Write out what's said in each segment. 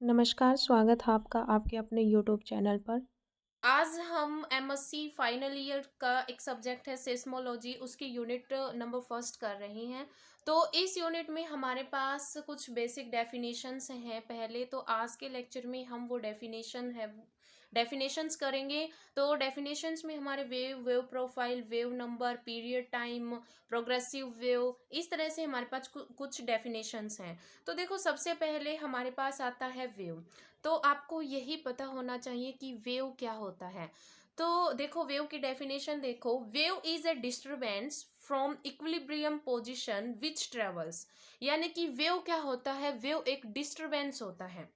नमस्कार, स्वागत है आपका आपके अपने यूट्यूब चैनल पर। आज हम एमएससी फाइनल ईयर का एक सब्जेक्ट है सेस्मोलॉजी, उसकी यूनिट नंबर फर्स्ट कर रहे हैं। तो इस यूनिट में हमारे पास कुछ बेसिक डेफिनेशंस हैं। पहले तो आज के लेक्चर में हम वो डेफिनेशंस करेंगे। तो डेफिनेशंस में हमारे wave profile, wave number, period time, progressive wave, इस तरह से हमारे पास कुछ डेफिनेशंस हैं। तो देखो, सबसे पहले हमारे पास आता है वेव। तो आपको यही पता होना चाहिए कि वेव क्या होता है। तो देखो, वेव की डेफिनेशन देखो, wave is a disturbance from equilibrium position which travels. यानी कि वेव क्या होता है, वेव एक डिस्टरबेंस होता है।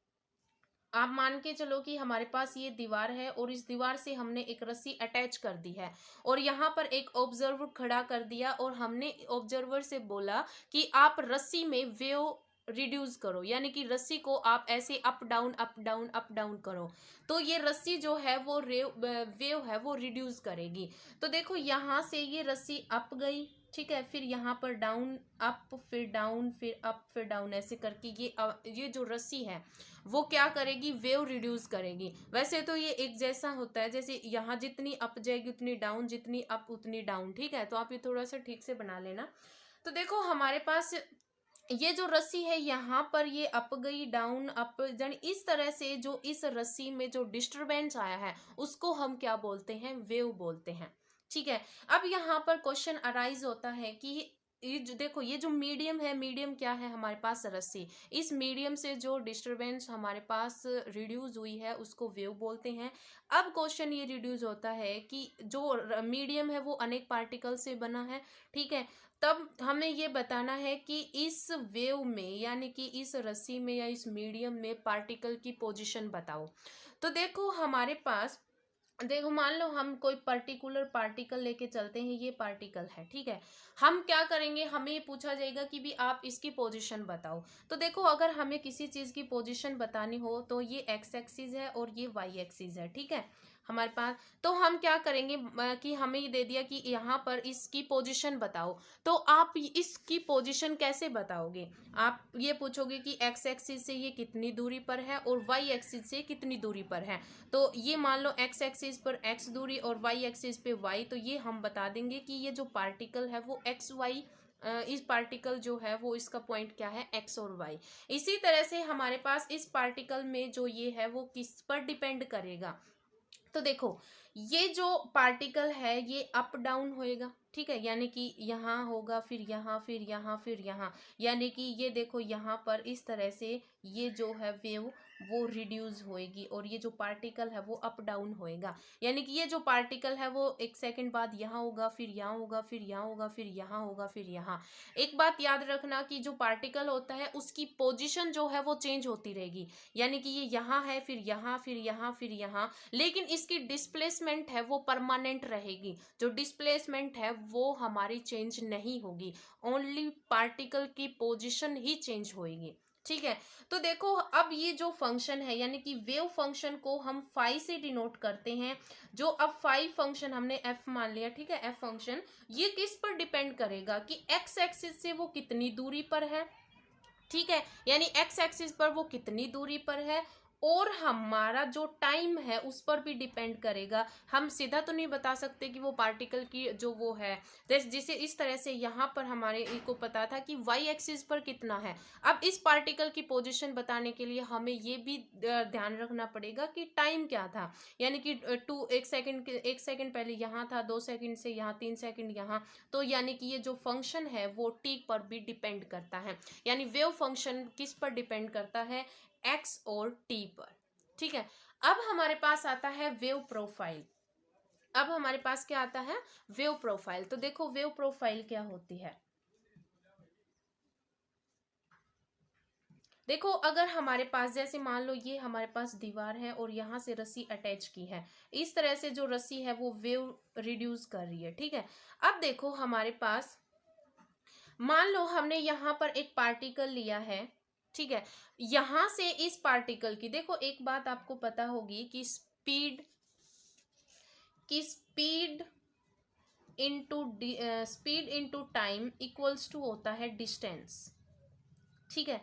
आप मान के चलो कि हमारे पास ये दीवार है और इस दीवार से हमने एक रस्सी अटैच कर दी है और यहाँ पर एक ऑब्जर्वर खड़ा कर दिया और हमने ऑब्जर्वर से बोला कि आप रस्सी में वेव रिड्यूस करो, यानी कि रस्सी को आप ऐसे up down up down up down करो। तो ये रस्सी जो है वो वेव है वो रिड्यूस करेगी। तो देखो, यहाँ से ये रस्सी अप गई, ठीक है, फिर यहाँ पर डाउन अप, फिर डाउन, फिर अप, फिर डाउन, ऐसे करके ये जो रस्सी है वो क्या करेगी, वेव रिड्यूस करेगी। वैसे तो ये एक जैसा होता है, जैसे यहाँ जितनी अप जाएगी उतनी डाउन, जितनी अप उतनी डाउन, ठीक है। तो आप ये थोड़ा सा ठीक से बना लेना। तो देखो, हमारे पास ये जो रस्सी है यहाँ पर ये अप गई, डाउन अप, यानी इस तरह से जो इस रस्सी में जो डिस्टरबेंस आया है उसको हम क्या बोलते हैं, वेव बोलते हैं। ठीक है। अब यहाँ पर क्वेश्चन अराइज होता है कि ये जो देखो, ये जो मीडियम है, मीडियम क्या है हमारे पास, रस्सी। इस मीडियम से जो डिस्टरबेंस हमारे पास रिड्यूस हुई है उसको वेव बोलते हैं। अब क्वेश्चन ये रिड्यूस होता है कि जो मीडियम है वो अनेक पार्टिकल से बना है, ठीक है। तब हमें ये बताना है कि इस वेव में, यानी कि इस रस्सी में या इस मीडियम में पार्टिकल की पोजीशन बताओ। तो देखो, हमारे पास देखो, मान लो हम कोई पर्टिकुलर पार्टिकल लेके चलते हैं, ये पार्टिकल है, ठीक है। हम क्या करेंगे, हमें ये पूछा जाएगा कि भी आप इसकी पोजीशन बताओ। तो देखो, अगर हमें किसी चीज की पोजीशन बतानी हो तो ये एक्स एक्सिस है और ये वाई एक्सिस है, ठीक है हमारे पास। तो हम क्या करेंगे कि हमें ये दे दिया कि यहाँ पर इसकी पोजीशन बताओ। तो आप इसकी पोजीशन कैसे बताओगे, आप ये पूछोगे कि एक्स एक्सिस से ये कितनी दूरी पर है और वाई एक्सिस से कितनी दूरी पर है। तो ये मान लो एक्स एक्सिस पर एक्स दूरी और वाई एक्सिस पे वाई, तो ये हम बता देंगे कि ये जो पार्टिकल है वो एक्स वाई, इस पार्टिकल जो है वो इसका पॉइंट क्या है, एक्स और वाई। इसी तरह से हमारे पास इस पार्टिकल में जो ये है वो किस पर डिपेंड करेगा। तो देखो, ये जो पार्टिकल है ये अप डाउन होएगा, ठीक है, यानी कि यहाँ होगा, फिर यहाँ, फिर यहाँ, फिर यहाँ। यानी कि ये देखो, यहाँ पर इस तरह से ये जो है वेव वो रिड्यूस होएगी और ये जो पार्टिकल है वो अप डाउन होएगा। यानी कि ये जो पार्टिकल है वो एक सेकंड बाद यहाँ होगा, फिर यहाँ होगा, फिर यहाँ होगा, फिर यहाँ होगा, फिर यहाँ। एक बात याद रखना कि जो पार्टिकल होता है उसकी पोजिशन जो है वो चेंज होती रहेगी। यानी कि ये यहाँ है, फिर यहाँ, फिर यहाँ, फिर यहाँ, लेकिन इसकी डिस्प्लेसमेंट है वो परमानेंट रहेगी। जो डिस्प्लेसमेंट है वो हमारी चेंज नहीं होगी, ओनली पार्टिकल की पोजीशन ही चेंज होगी, ठीक है। तो देखो, अब ये जो फंक्शन है, यानी कि वेव फंक्शन को हम फाई से डिनोट करते हैं। जो अब फाई फंक्शन हमने एफ मान लिया, ठीक है, एफ फंक्शन ये किस पर डिपेंड करेगा कि एक्स एक्सिस से वो कितनी दूरी पर है, ठीक है, यानी एक्स एक्सिस पर वो कितनी दूरी पर है, और हमारा जो टाइम है उस पर भी डिपेंड करेगा। हम सीधा तो नहीं बता सकते कि वो पार्टिकल की जो वो है, जिसे इस तरह से यहाँ पर हमारे को पता था कि वाई एक्सिस पर कितना है। अब इस पार्टिकल की पोजीशन बताने के लिए हमें ये भी ध्यान रखना पड़ेगा कि टाइम क्या था। यानी कि एक सेकंड पहले यहाँ था, 2 सेकंड से यहाँ, 3 सेकंड यहाँ। तो यानी कि ये जो फंक्शन है वो टी पर भी डिपेंड करता है। यानी वेव फंक्शन किस पर डिपेंड करता है, एक्स और टी पर, ठीक है। अब हमारे पास आता है वेव प्रोफाइल। अब हमारे पास क्या आता है, वेव प्रोफाइल। तो देखो, वेव प्रोफाइल क्या होती है। देखो, अगर हमारे पास, जैसे मान लो ये हमारे पास दीवार है और यहाँ से रस्सी अटैच की है, इस तरह से जो रस्सी है वो वेव रिड्यूस कर रही है, ठीक है। अब देखो, हमारे पास मान लो हमने यहाँ पर एक पार्टिकल लिया है, ठीक है। यहां से इस पार्टिकल की, देखो एक बात आपको पता होगी कि speed into time equals to होता है डिस्टेंस, ठीक है।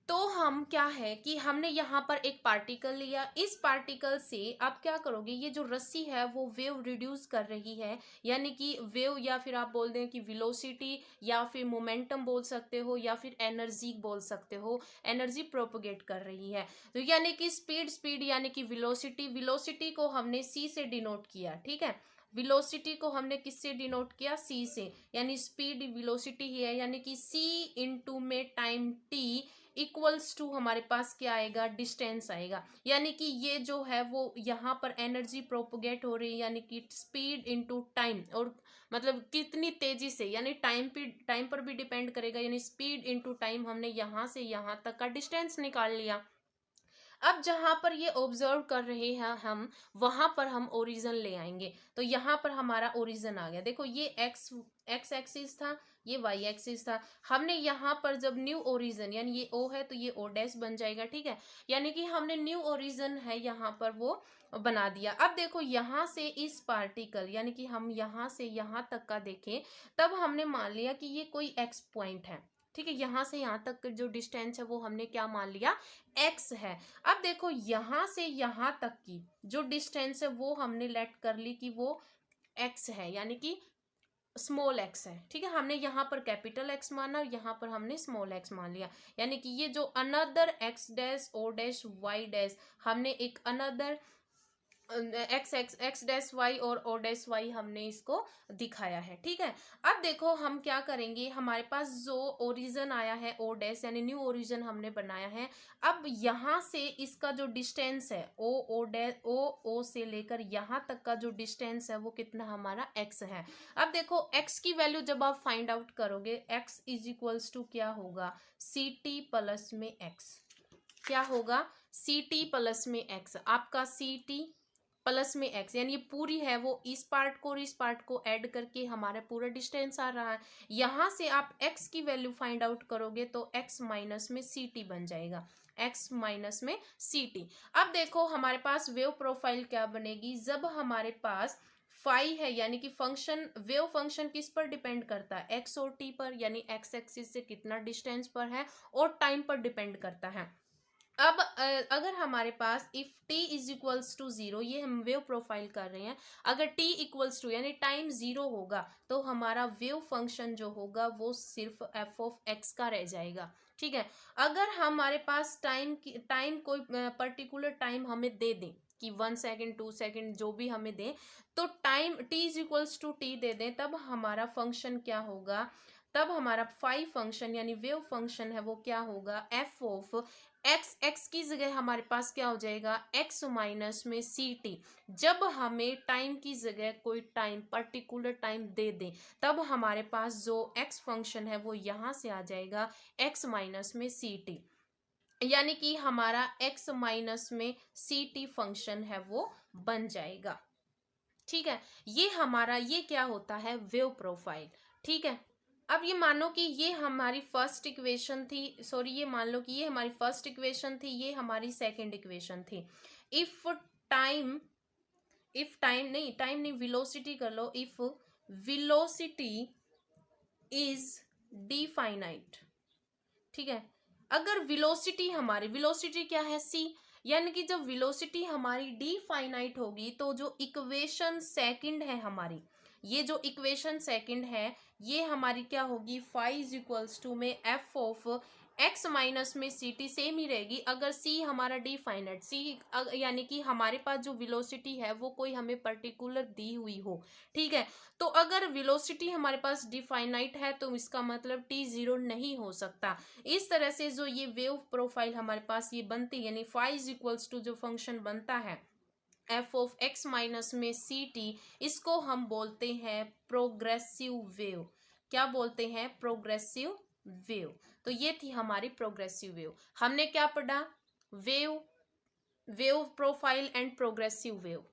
तो हम क्या है कि हमने यहाँ पर एक पार्टिकल लिया, इस पार्टिकल से आप क्या करोगे, ये जो रस्सी है वो वेव रिड्यूस कर रही है, यानी कि वेव, या फिर आप बोल दें कि वेलोसिटी, या फिर मोमेंटम बोल सकते हो, या फिर एनर्जी बोल सकते हो, एनर्जी प्रोपोगेट कर रही है। तो यानी कि स्पीड यानी कि वेलोसिटी को हमने सी से डिनोट किया, ठीक है। वेलोसिटी को हमने किससे डिनोट किया, सी से, यानी स्पीड वेलोसिटी ही है, यानी कि सी इंटू में टाइम टी इक्वल्स टू हमारे पास क्या आएगा, डिस्टेंस आएगा। यानी कि ये जो है वो यहाँ पर एनर्जी प्रोपोगेट हो रही है, यानी कि स्पीड इनटू टाइम, और मतलब कितनी तेजी से, यानी टाइम पर भी डिपेंड करेगा, यानी स्पीड इनटू टाइम हमने यहाँ से यहाँ तक का डिस्टेंस निकाल लिया। अब जहां पर ये ऑब्जर्व कर रहे हैं हम, वहां पर हम ओरिजिन ले आएंगे। तो यहाँ पर हमारा ओरिजिन आ गया, देखो ये एक्स एक्सिस था, ये वाई एक्सिस था। हमने यहाँ पर जब न्यू ओरिजिन, यानी ये ओ है तो ये ओ डैश बन जाएगा, ठीक है। यानी कि हमने न्यू ओरिजिन है यहाँ पर वो बना दिया। अब देखो यहाँ से इस पार्टिकल, यानी कि हम यहाँ से यहाँ तक का देखें, तब हमने मान लिया कि ये कोई एक्स पॉइंट है, ठीक है। यहाँ से यहाँ तक जो डिस्टेंस है वो हमने क्या मान लिया, एक्स है। अब देखो यहाँ से यहाँ तक की जो डिस्टेंस है वो हमने लेट कर ली कि वो एक्स है, यानी कि स्मॉल एक्स है, ठीक है। हमने यहाँ पर कैपिटल एक्स माना और यहाँ पर हमने स्मॉल एक्स मान लिया, यानी कि ये जो another x dash o dash y dash, हमने एक अनदर एक्स डैश वाई और ओ डैश वाई हमने इसको दिखाया है, ठीक है। अब देखो हम क्या करेंगे, हमारे पास जो ओरिजिन आया है ओ डैश, यानी न्यू ओरिजिन हमने बनाया है। अब यहाँ से इसका जो डिस्टेंस है ओ डैश ओ से लेकर यहाँ तक का जो डिस्टेंस है वो कितना हमारा एक्स है। अब देखो एक्स की वैल्यू जब आप फाइंड आउट करोगे, एक्स इज इक्वल्स टू क्या होगा, सी टी प्लस में एक्स। क्या होगा, सी टी प्लस में एक्स, आपका सी टी प्लस में एक्स, यानी ये पूरी है वो इस पार्ट को और इस पार्ट को ऐड करके हमारा पूरा डिस्टेंस आ रहा है। यहां से आप एक्स की वैल्यू फाइंड आउट करोगे तो एक्स माइनस में सी टी बन जाएगा, एक्स माइनस में सी टी। अब देखो हमारे पास वेव प्रोफाइल क्या बनेगी, जब हमारे पास फाई है, यानी कि फंक्शन, वेव फंक्शन किस पर डिपेंड करता है, एक्स और टी पर, यानी एक्स एक्सिस से कितना डिस्टेंस पर है, और टाइम पर डिपेंड करता है। अब अगर हमारे पास if t is equals to zero, ये हम वेव प्रोफाइल कर रहे हैं, अगर t इक्वल्स टू यानी टाइम जीरो होगा तो हमारा वेव फंक्शन जो होगा वो सिर्फ f ऑफ x का रह जाएगा, ठीक है। अगर हमारे पास टाइम कोई पर्टिकुलर टाइम हमें दे दें कि 1 सेकेंड 2 सेकेंड जो भी हमें दें, तो time t is equals to T दे दें, तब हमारा फंक्शन क्या होगा, तब हमारा फाई फंक्शन यानी वेव फंक्शन है वो क्या होगा, एफ ऑफ एक्स, एक्स की जगह हमारे पास क्या हो जाएगा, एक्स माइनस में सी टी। जब हमें टाइम की जगह कोई टाइम पर्टिकुलर टाइम दे दें, तब हमारे पास जो एक्स फंक्शन है वो यहाँ से आ जाएगा एक्स माइनस में सी टी, यानी कि हमारा एक्स माइनस में सी टी फंक्शन है वो बन जाएगा, ठीक है। ये हमारा ये क्या होता है, वेव प्रोफाइल, ठीक है। अब ये मानो कि ये हमारी फर्स्ट इक्वेशन थी, सॉरी ये मान लो कि ये हमारी फर्स्ट इक्वेशन थी, ये हमारी सेकंड इक्वेशन थी। इफ टाइम, टाइम नहीं वेलोसिटी कर लो, इफ वेलोसिटी इज डिफाइनाइट, ठीक है। अगर वेलोसिटी क्या है, सी, यानी कि जब वेलोसिटी हमारी डिफाइनाइट होगी तो जो इक्वेशन सेकंड है हमारी, ये जो इक्वेशन सेकंड है ये हमारी क्या होगी, फाई इज इक्वल्स टू में एफ ऑफ एक्स माइनस में सी टी सेम ही रहेगी। अगर सी हमारा डिफाइनाइट, सी यानी कि हमारे पास जो वेलोसिटी है वो कोई हमें पर्टिकुलर दी हुई हो, ठीक है। तो अगर वेलोसिटी हमारे पास डिफाइनाइट है तो इसका मतलब टी जीरो नहीं हो सकता। इस तरह से जो ये वेव प्रोफाइल हमारे पास ये बनती है, यानी फाई इज इक्वल्स टू जो फंक्शन बनता है एफ ऑफ एक्स माइनस में सी टी, इसको हम बोलते हैं प्रोग्रेसिव वेव। क्या बोलते हैं, प्रोग्रेसिव वेव। तो ये थी हमारी प्रोग्रेसिव वेव। हमने क्या पढ़ा, wave, wave profile and progressive wave.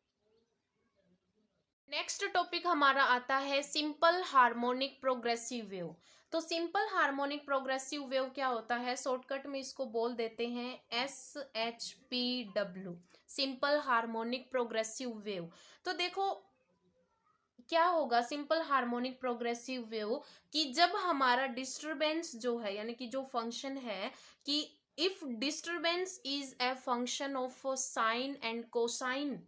Next topic हमारा आता है सिंपल हार्मोनिक प्रोग्रेसिव वेव। तो सिंपल हार्मोनिक प्रोग्रेसिव वेव क्या होता है, शॉर्टकट में इसको बोल देते हैं SHPW, simple harmonic progressive wave. तो देखो क्या होगा सिंपल हार्मोनिक प्रोग्रेसिव वेव, कि जब हमारा डिस्टरबेंस जो है, यानी कि जो फंक्शन है कि if disturbance is a function of sine and cosine,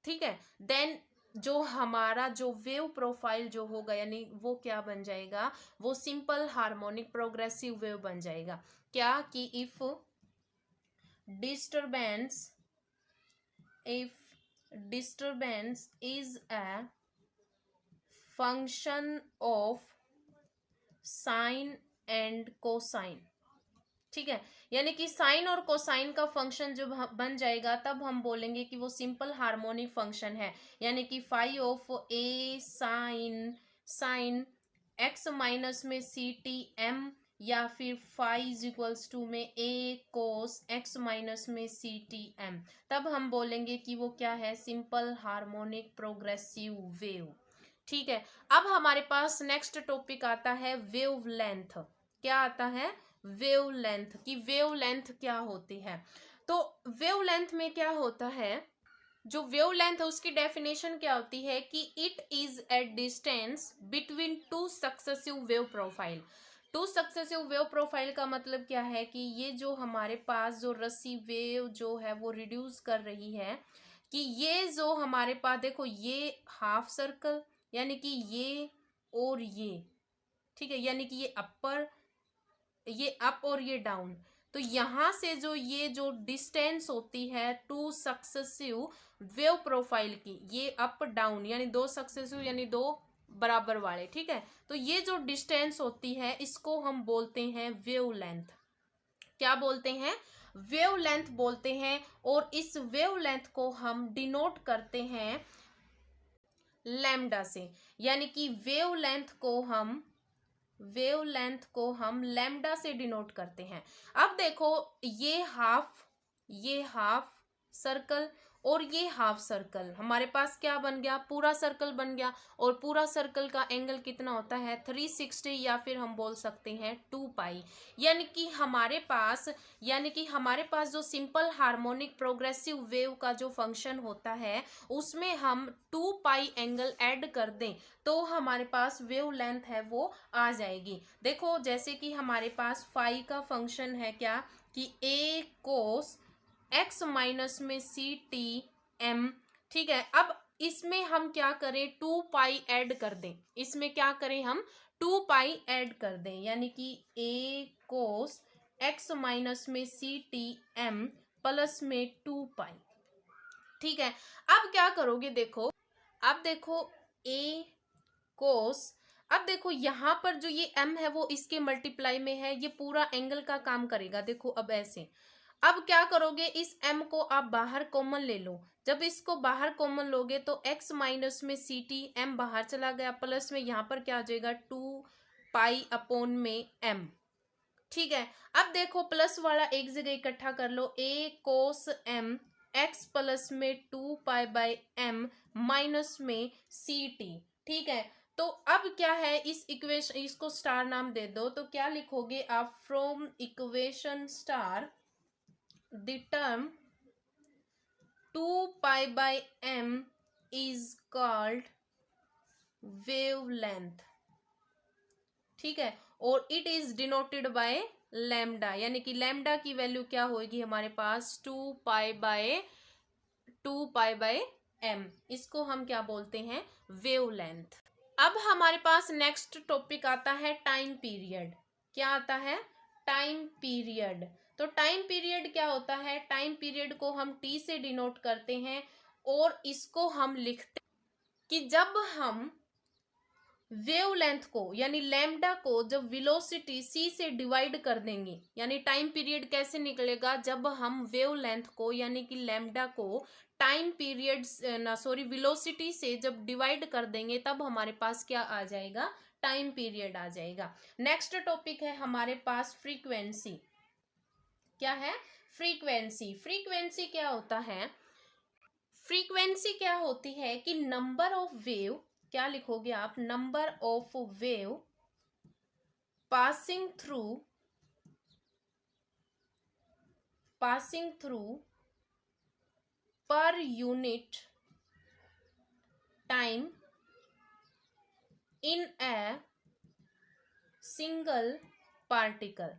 ठीक है, देन जो हमारा जो वेव प्रोफाइल जो होगा यानी वो क्या बन जाएगा, वो सिंपल हार्मोनिक प्रोग्रेसिव वेव बन जाएगा। क्या कि disturbance if disturbance is a function of sine and cosine, ठीक है, यानी कि साइन और कोसाइन का फंक्शन जब बन जाएगा तब हम बोलेंगे कि वो सिंपल हार्मोनिक फंक्शन है, यानी कि phi of a sine sine x minus में सी टी एम, या फिर फाई इज इक्वल्स टू में ए कोस एक्स माइनस में सी टी एम, तब हम बोलेंगे कि वो क्या है, सिंपल हार्मोनिक प्रोग्रेसिव वेव। ठीक है, अब हमारे पास नेक्स्ट टॉपिक आता है वेव लेंथ। क्या आता है, वेव लेंथ। की वेव लेंथ क्या होती है, तो वेव लेंथ में क्या होता है, जो वेव लेंथ है उसकी डेफिनेशन क्या होती है कि it is a distance between two successive wave profile. Two successive wave profile का मतलब क्या है कि ये जो हमारे पास जो रस्सी वेव जो है वो रिड्यूस कर रही है, कि ये जो हमारे पास देखो ये हाफ सर्कल यानी कि ये और ये, ठीक है, यानी कि ये अपर, ये अप और ये डाउन, तो यहां से जो ये जो डिस्टेंस होती है टू सक्सेसिव वेव प्रोफाइल की, ये अप डाउन यानी दो सक्सेसिव यानी दो बराबर वाले, ठीक है, तो ये जो डिस्टेंस होती है इसको हम बोलते हैं वेव लेंथ। क्या बोलते हैं, वेव लेंथ बोलते हैं। और इस वेव लेंथ को हम डिनोट करते हैं लैम्डा से, यानी कि वेव लेंथ को हम लैम्डा से डिनोट करते हैं। अब देखो ये हाफ सर्कल और ये हाफ सर्कल, हमारे पास क्या बन गया, पूरा सर्कल बन गया। और पूरा सर्कल का एंगल कितना होता है, 360, या फिर हम बोल सकते हैं 2 पाई। यानी कि हमारे पास जो सिंपल हार्मोनिक प्रोग्रेसिव वेव का जो फंक्शन होता है उसमें हम 2 पाई एंगल ऐड कर दें तो हमारे पास वेव लेंथ है वो आ जाएगी। देखो जैसे कि हमारे पास फाई का फंक्शन है क्या, कि ए कोस एक्स माइनस में सी टी एम, ठीक है। अब इसमें हम क्या करें, 2 पाई ऐड कर दें, इसमें क्या करें हम 2 पाई ऐड कर दें, यानी कि ए कोस एक्स माइनस में सी टी एम प्लस में 2 पाई, ठीक है। अब क्या करोगे, देखो अब देखो ए कोस, अब देखो यहां पर जो ये m है वो इसके मल्टीप्लाई में है, ये पूरा एंगल का काम करेगा। देखो अब ऐसे, अब क्या करोगे, इस m को आप बाहर कॉमन ले लो। जब इसको बाहर कॉमन लोगे तो x माइनस में सी टी एम बाहर चला गया, प्लस में यहाँ पर क्या आ जाएगा 2 पाई अपॉन में m, ठीक है। अब देखो प्लस वाला एक जगह इकट्ठा कर लो, a cos m x plus में 2 पाई बाय m माइनस में सी टी, ठीक है। तो अब क्या है, इस इक्वेशन इसको स्टार नाम दे दो, तो क्या लिखोगे आप, from equation star the term 2 pi by m is called wave length, ठीक है। और it is denoted by lambda, यानी कि लैम्डा की वैल्यू क्या होगी हमारे पास 2 पाई बाय m, इसको हम क्या बोलते हैं, वेव लेंथ। अब हमारे पास नेक्स्ट टॉपिक आता है टाइम पीरियड। क्या आता है, टाइम पीरियड। तो टाइम पीरियड क्या होता है, टाइम पीरियड को हम t से डिनोट करते हैं और इसको हम लिखते कि जब हम वेव लेंथ को यानी लैम्डा को जब वेलोसिटी c से डिवाइड कर देंगे, यानी टाइम पीरियड कैसे निकलेगा, जब हम वेव लेंथ को यानी कि लैम्डा को टाइम पीरियड वेलोसिटी से जब डिवाइड कर देंगे तब हमारे पास क्या आ जाएगा, टाइम पीरियड आ जाएगा। नेक्स्ट टॉपिक है हमारे पास फ्रीक्वेंसी। क्या है, फ्रीक्वेंसी। फ्रीक्वेंसी क्या होता है, फ्रीक्वेंसी क्या होती है कि नंबर ऑफ वेव, क्या लिखोगे आप, number of wave passing through per unit time in a single particle.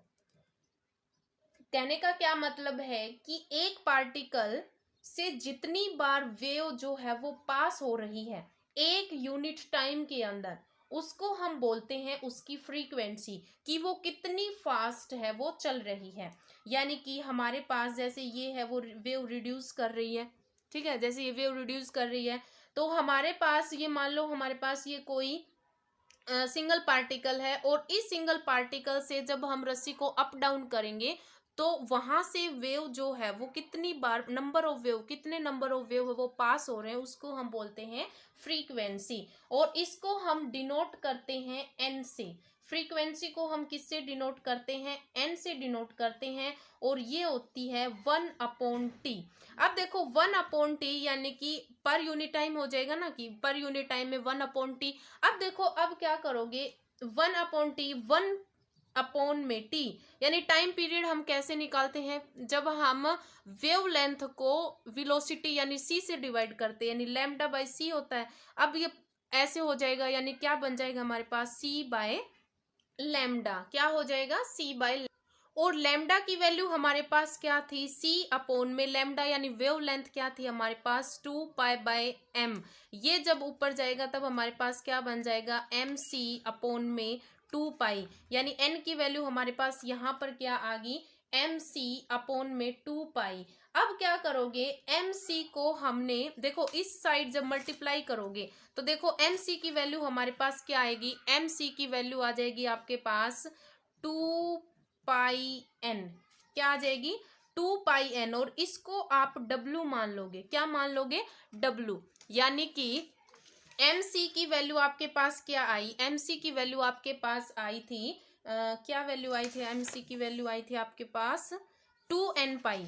कहने का क्या मतलब है कि एक पार्टिकल से जितनी बार वेव जो है वो पास हो रही है एक यूनिट टाइम के अंदर, उसको हम बोलते हैं उसकी फ्रीक्वेंसी, कि वो कितनी फास्ट है वो चल रही है। यानी कि हमारे पास जैसे ये है वो वेव रिड्यूस कर रही है, ठीक है, जैसे ये वेव रिड्यूस कर रही है, तो हमारे पास ये मान लो हमारे पास ये कोई सिंगल पार्टिकल है, और इस सिंगल पार्टिकल से जब हम रस्सी को अप डाउन करेंगे तो वहां से वेव जो है वो कितनी बार, नंबर ऑफ वेव, कितने नंबर ऑफ वेव वो पास हो रहे हैं, उसको हम बोलते हैं फ्रीक्वेंसी। और इसको हम डिनोट करते हैं एन से। फ्रीक्वेंसी को हम किससे डिनोट करते हैं? एन से डिनोट करते हैं, और ये होती है 1/t। अब देखो 1/t यानी कि पर यूनिट टाइम हो जाएगा ना, कि पर यूनिट टाइम में 1/t। अब देखो अब क्या करोगे, 1/t, 1 में टी, यानी टाइम पीरियड हम कैसे निकालते हैं? जब हम वेव लेंथ को वेलोसिटी यानी सी से डिवाइड करते हैं, यानी लैम्डा बाय सी होता है। अब ये ऐसे हो जाएगा, यानी क्या बन जाएगा हमारे पास? सी बाय लैम्डा। क्या हो जाएगा? सी बाय। और लैम्डा की वैल्यू हमारे पास क्या थी? सी अपॉन में लैम्डा, यानी वेव लेंथ क्या थी हमारे पास? 2 पाई/m। ये जब ऊपर जाएगा तब हमारे पास क्या बन जाएगा? एम सी अपॉन में 2 पाई, यानी n की वैल्यू हमारे पास यहाँ पर क्या आ गई? एम सी अपॉन में 2 पाई। अब क्या करोगे, एम सी को हमने देखो इस साइड जब मल्टीप्लाई करोगे तो देखो एम सी की वैल्यू हमारे पास क्या आएगी? एम सी की वैल्यू आ जाएगी आपके पास 2 पाई n। क्या आ जाएगी? 2 पाई n, और इसको आप w मान लोगे। क्या मान लोगे? w। यानी कि एम सी की वैल्यू आपके पास क्या आई? एम सी की वैल्यू आपके पास आई थी क्या वैल्यू आई थी? एम सी की वैल्यू आई थी आपके पास 2n पाई।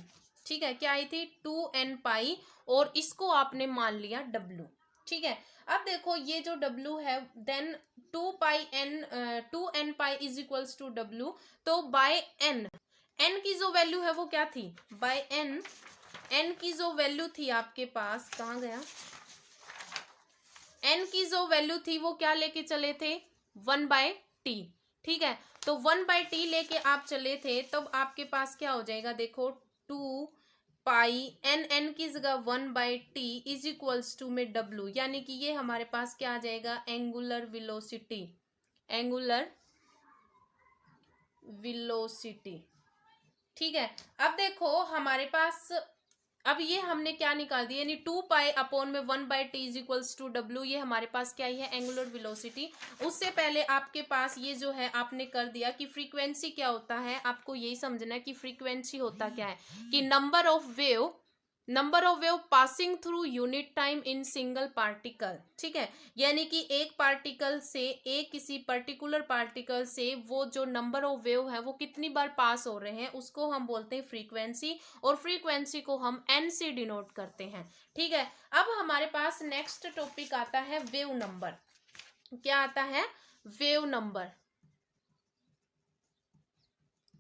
ठीक है, क्या आई थी? 2n पाई, और इसको आपने मान लिया w। ठीक है, अब देखो ये जो w है, then 2n pi is equals to w। तो बाय n, n की जो वैल्यू है वो क्या थी? बाय n, n की जो वैल्यू थी आपके पास, कहाँ गया? n की जो वैल्यू थी वो क्या लेके चले थे? 1/t। ठीक है, तो 1/t लेके आप चले थे, तब आपके पास क्या हो जाएगा? देखो 2 पाई n की जगह 1/t इज इक्वल्स टू में w, यानी कि ये हमारे पास क्या आ जाएगा? Angular velocity. Angular velocity. ठीक है, अब देखो हमारे पास, अब ये हमने क्या निकाल दिया, यानी 2 पाई/1/t इज इक्वल्स टू w। ये हमारे पास क्या ही है? Angular velocity. उससे पहले आपके पास ये जो है आपने कर दिया कि फ्रीक्वेंसी क्या होता है। आपको यही समझना है कि फ्रीक्वेंसी होता क्या है, कि number of wave passing through unit time in single particle. ठीक है, यानी कि एक पार्टिकल से, एक किसी पर्टिकुलर पार्टिकल से वो जो नंबर ऑफ वेव है वो कितनी बार पास हो रहे हैं, उसको हम बोलते हैं फ्रीक्वेंसी, और फ्रीक्वेंसी को हम एन से डिनोट करते हैं। ठीक है, अब हमारे पास नेक्स्ट टॉपिक आता है वेव नंबर। क्या आता है? Wave number.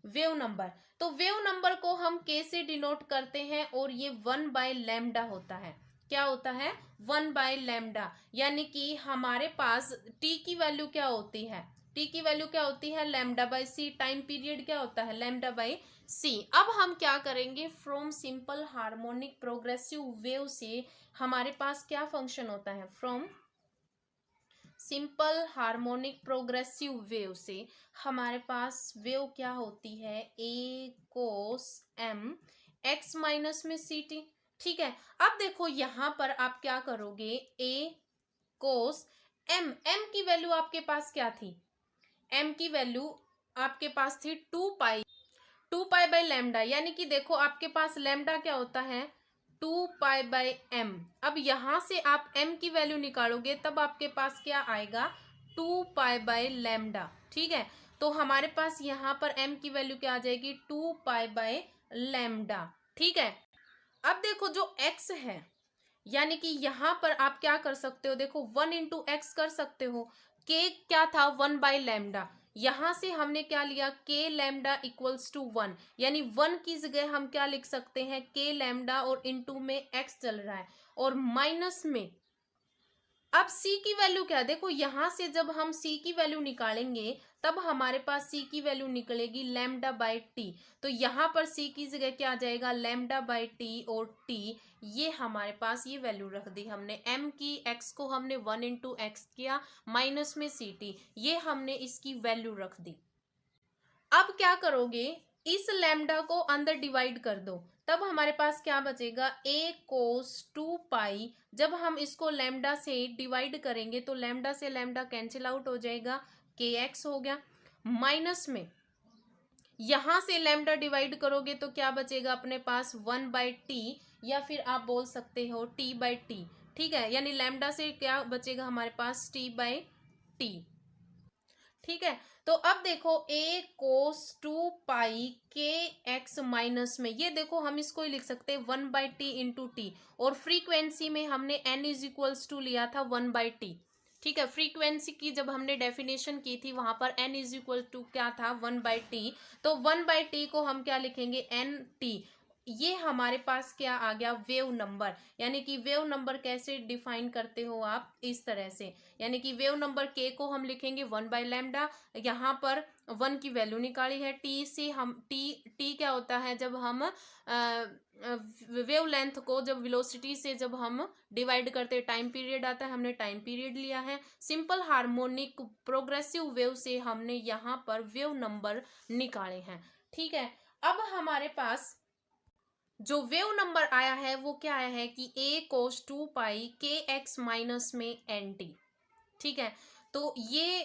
वेव नंबर, तो वेव नंबर को हम के से डिनोट करते हैं, और ये 1/लैम्डा होता है। क्या होता है? 1/लैम्डा। यानी कि हमारे पास टी की वैल्यू क्या होती है? टी की वैल्यू क्या होती है? लैम्डा/सी। टाइम पीरियड क्या होता है? लैम्डा/सी। अब हम क्या करेंगे, from simple harmonic progressive wave से हमारे पास क्या फंक्शन होता है? From simple harmonic progressive wave से हमारे पास वेव क्या होती है? ए कोस एम एक्स माइनस में सी टी। ठीक है, अब देखो यहां पर आप क्या करोगे, ए कोस एम, एम की वैल्यू आपके पास क्या थी? एम की वैल्यू आपके पास थी 2 पाई/लैम्डा, यानी कि देखो आपके पास लैम्डा क्या होता है? 2 पाई/m। अब यहां से आप m की वैल्यू निकालोगे तब आपके पास क्या आएगा? 2 पाई/लैम्डा। ठीक है, तो हमारे पास यहाँ पर m की वैल्यू क्या आ जाएगी? 2 पाई/लैम्डा। ठीक है, अब देखो जो x है, यानी कि यहाँ पर आप क्या कर सकते हो? देखो 1 × x कर सकते हो। k क्या था? 1/लैम्डा। यहां से हमने क्या लिया? k लैम्डा इक्वल्स टू 1, यानी 1 की जगह हम क्या लिख सकते हैं? k लैम्डा, और इनटू में x चल रहा है, और माइनस में अब c की वैल्यू क्या है, देखो यहां से जब हम c की वैल्यू निकालेंगे तब हमारे पास c की वैल्यू निकलेगी लैम्डा बाई टी। तो यहाँ पर c की जगह क्या आ जाएगा, लैम्डा बाई टी, और t ये हमारे पास ये वैल्यू रख दी हमने। m की x को हमने 1 इंटू एक्स किया, माइनस में ct, ये हमने इसकी वैल्यू रख दी। अब क्या करोगे, इस लैम्डा को अंदर डिवाइड कर दो, तब हमारे पास क्या बचेगा, a कोस 2 पाई। जब हम इसको लैम्डा से डिवाइड करेंगे तो लैम्डा से लैम्डा कैंसिल आउट हो जाएगा, kx हो गया, माइनस में यहां से लैम्डा डिवाइड करोगे तो क्या बचेगा अपने पास, 1 बाई टी, या फिर आप बोल सकते हो t बाई टी। ठीक है, यानी लैम्डा से क्या बचेगा हमारे पास, t बाई टी। ठीक है, तो अब देखो a कोस 2 पाई के एक्स माइनस में, ये देखो हम इसको ही लिख सकते हैं 1 बाई टी इंटू टी, और फ्रीक्वेंसी में हमने n इज इक्वल्स टू लिया था 1 बाई टी। ठीक है, फ्रीक्वेंसी की जब हमने डेफिनेशन की थी वहां पर n इज इक्वल टू क्या था, 1 बाई टी। तो 1 बाई टी को हम क्या लिखेंगे, एन टी। ये हमारे पास क्या आ गया, वेव नंबर। यानी कि वेव नंबर कैसे डिफाइन करते हो आप, इस तरह से, यानी कि वेव नंबर के को हम लिखेंगे 1 बाई लैम्डा, यहाँ पर 1 की वैल्यू निकाली है, टी से हम टी क्या होता है, जब हम वेव लेंथ को जब वेलोसिटी से जब हम डिवाइड करते हैं टाइम पीरियड आता है, हमने टाइम पीरियड लिया है। सिंपल हार्मोनिक प्रोग्रेसिव वेव से हमने यहाँ पर वेव नंबर निकाले हैं। ठीक है, अब हमारे पास जो वेव नंबर आया है वो क्या आया है कि a कोस 2 पाई के एक्स माइनस में एन टी। ठीक है, तो ये